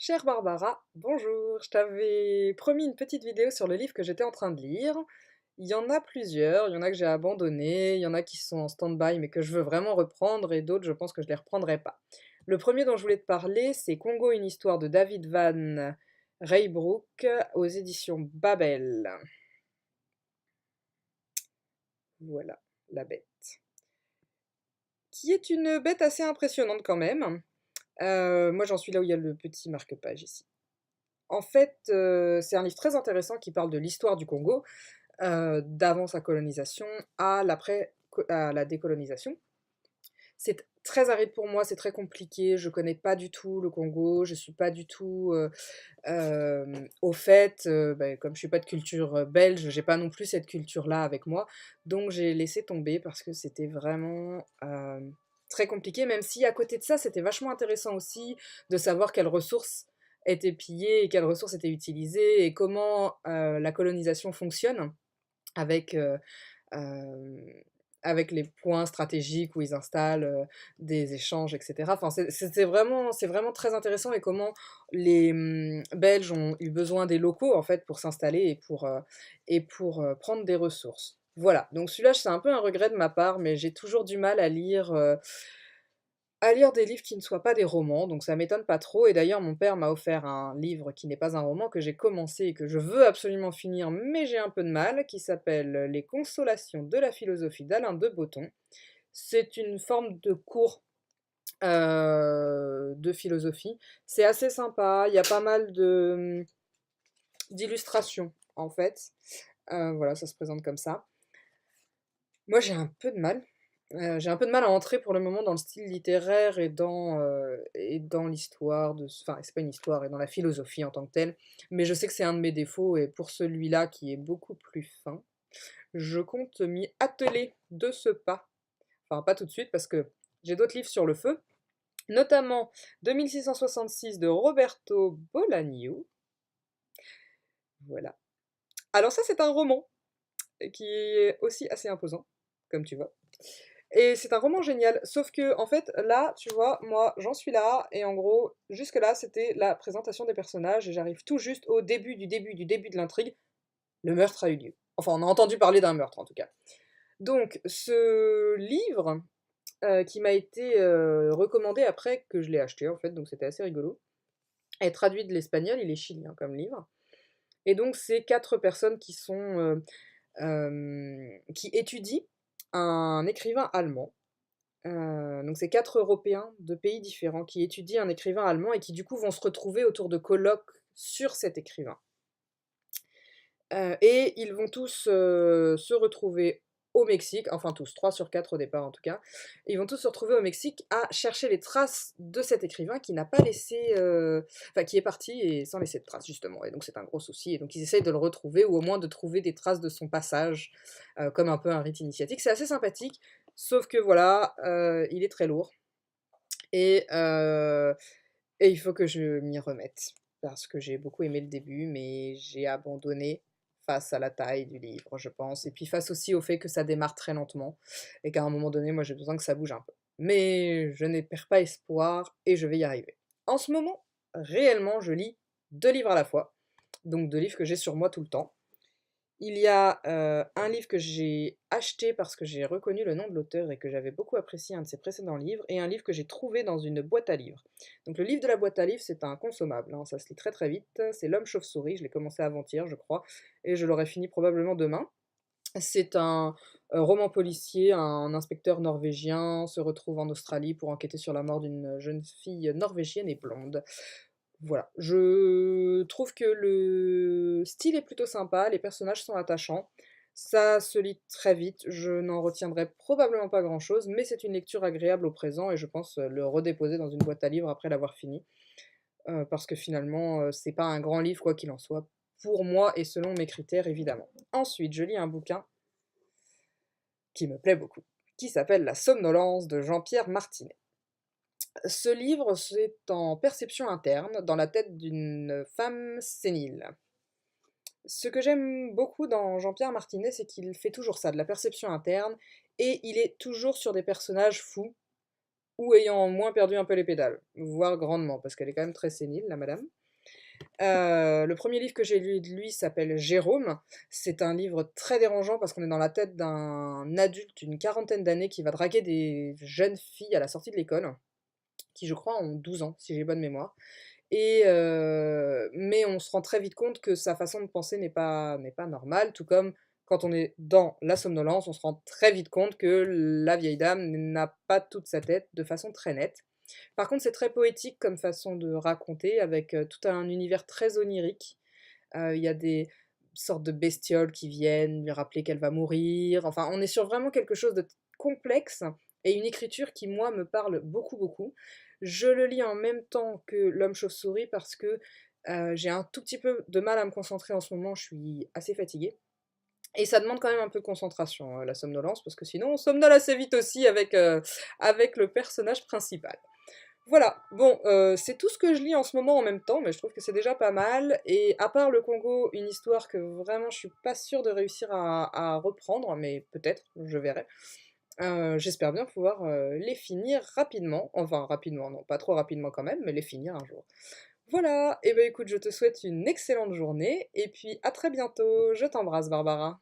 Chère Barbara, bonjour. Je t'avais promis une petite vidéo sur le livre que j'étais en train de lire. Il y en a plusieurs, il y en a que j'ai abandonnés, il y en a qui sont en stand-by mais que je veux vraiment reprendre et d'autres je pense que je les reprendrai pas. Le premier dont je voulais te parler, c'est Congo, une histoire de David Van Reybrouck aux éditions Babel. Voilà, la bête. Qui est une bête assez impressionnante quand même. Moi j'en suis là où il y a le petit marque-page ici. En fait, c'est un livre très intéressant qui parle de l'histoire du Congo, d'avant sa colonisation à la décolonisation. C'est très aride pour moi, c'est très compliqué, je connais pas du tout le Congo, je suis pas du tout, au fait, comme je suis pas de culture, belge, j'ai pas non plus cette culture-là avec moi, donc j'ai laissé tomber parce que c'était vraiment, très compliqué, même si à côté de ça, c'était vachement intéressant aussi de savoir quelles ressources étaient pillées et quelles ressources étaient utilisées et comment, la colonisation fonctionne avec, hem, avec les points stratégiques où ils installent, des échanges et cetera. Enfin, c'est vraiment très intéressant et comment les, Belges ont eu besoin des locaux, en fait, pour s'installer et pour, prendre des ressources. Voilà, donc celui-là, c'est un peu un regret de ma part, mais j'ai toujours du mal à lire des livres qui ne soient pas des romans, donc ça m'étonne pas trop et d'ailleurs mon père m'a offert un livre qui n'est pas un roman, que j'ai commencé et que je veux absolument finir, mais j'ai un peu de mal, qui s'appelle Les consolations de la philosophie d'Alain de Botton. C'est une forme de cours, de philosophie. C'est assez sympa, il y a pas mal d'illustrations en fait. Voilà, ça se présente comme ça. Moi j'ai un peu de mal à entrer pour le moment dans le style littéraire et dans l'histoire enfin, c'est pas une histoire, et dans la philosophie en tant que telle, mais je sais que c'est un de mes défauts et pour celui-là qui est beaucoup plus fin, je compte m'y atteler de ce pas. Enfin, pas tout de suite parce que j'ai d'autres livres sur le feu, notamment 2666 de Roberto Bolaño. Voilà. Alors ça, c'est un roman qui est aussi assez imposant, comme tu vois. Et c'est un roman génial, sauf que, en fait, là, tu vois, moi, j'en suis là, et en gros, jusque-là, c'était la présentation des personnages, et j'arrive tout juste au début de l'intrigue. Le meurtre a eu lieu. Enfin, on a entendu parler d'un meurtre, en tout cas. Donc, ce livre, qui m'a été recommandé après que je l'ai acheté, en fait, donc c'était assez rigolo, est traduit de l'espagnol, il est chilien comme livre. Et donc, c'est quatre personnes qui étudient un écrivain allemand. Donc c'est 4 Européens de pays différents qui étudient un écrivain allemand et qui du coup vont se retrouver autour de colloques sur cet écrivain. Et ils vont tous, se retrouver au Mexique, enfin tous, 3 sur 4 au départ en tout cas. Ils vont tous se retrouver au Mexique à chercher les traces de cet écrivain qui n'a pas laissé, enfin qui est parti et sans laisser de traces justement, et donc c'est un gros souci et donc ils essayent de le retrouver ou au moins de trouver des traces de son passage, comme un peu un rite initiatique. C'est assez sympathique, sauf que voilà, il est très lourd et heu et il faut que je m'y remette parce que j'ai beaucoup aimé le début, mais j'ai abandonné face à la taille du livre, je pense, et puis face aussi au fait que ça démarre très lentement et qu'à un moment donné, moi, j'ai besoin que ça bouge un peu. Mais je ne perds pas espoir et je vais y arriver. En ce moment, réellement, je lis 2 livres à la fois, donc 2 livres que j'ai sur moi tout le temps. Il y a, un livre que j'ai acheté parce que j'ai reconnu le nom de l'auteur et que j'avais beaucoup apprécié un de ses précédents livres, et un livre que j'ai trouvé dans une boîte à livres. Donc le livre de la boîte à livres, c'est un consommable, hein, ça se lit très très vite, c'est L'Homme Chauve-souris, je l'ai commencé avant-hier je crois, et je l'aurai fini probablement demain. C'est un, roman policier, un inspecteur norvégien se retrouve en Australie pour enquêter sur la mort d'une jeune fille norvégienne et blonde. Voilà, je trouve que le style est plutôt sympa, les personnages sont attachants, ça se lit très vite, je n'en retiendrai probablement pas grand-chose, mais c'est une lecture agréable au présent et je pense, le redéposer dans une boîte à livres après l'avoir fini, parce que finalement, c'est pas un grand livre quoi qu'il en soit, pour moi et selon mes critères évidemment. Ensuite, je lis un bouquin qui me plaît beaucoup, qui s'appelle La somnolence de Jean-Pierre Martinet. Ce livre, c'est en perception interne, dans la tête d'une femme sénile. Ce que j'aime beaucoup dans Jean-Pierre Martinet, c'est qu'il fait toujours ça, de la perception interne, et il est toujours sur des personnages fous, ou ayant moins perdu un peu les pédales, voire grandement, parce qu'elle est quand même très sénile, la madame. Le premier livre que j'ai lu de lui s'appelle Jérôme. C'est un livre très dérangeant parce qu'on est dans la tête d'un adulte d'une quarantaine d'années qui va draguer des jeunes filles à la sortie de l'école, qui je crois ont 12 ans, si j'ai bonne mémoire. Mais on se rend très vite compte que sa façon de penser n'est pas normale, tout comme quand on est dans la somnolence, on se rend très vite compte que la vieille dame n'a pas toute sa tête de façon très nette. Par contre, c'est très poétique comme façon de raconter, avec tout un univers très onirique. Il y a des sortes de bestioles qui viennent lui rappeler qu'elle va mourir. Enfin, on est sur vraiment quelque chose de complexe et une écriture qui, moi, me parle beaucoup, beaucoup. Je le lis en même temps que L'Homme Chauve-souris parce que j'ai un tout petit peu de mal à me concentrer en ce moment, je suis assez fatiguée. Et ça demande quand même un peu de concentration, la somnolence, parce que sinon on somnole assez vite aussi avec le personnage principal. Voilà, bon, c'est tout ce que je lis en ce moment en même temps, mais je trouve que c'est déjà pas mal. Et à part le Congo, une histoire que vraiment je suis pas sûre de réussir à reprendre, mais peut-être, je verrai. J'espère bien pouvoir les finir rapidement. Enfin, rapidement, non, pas trop rapidement quand même, mais les finir un jour. Voilà, et ben écoute, je te souhaite une excellente journée, et puis à très bientôt. Je t'embrasse, Barbara.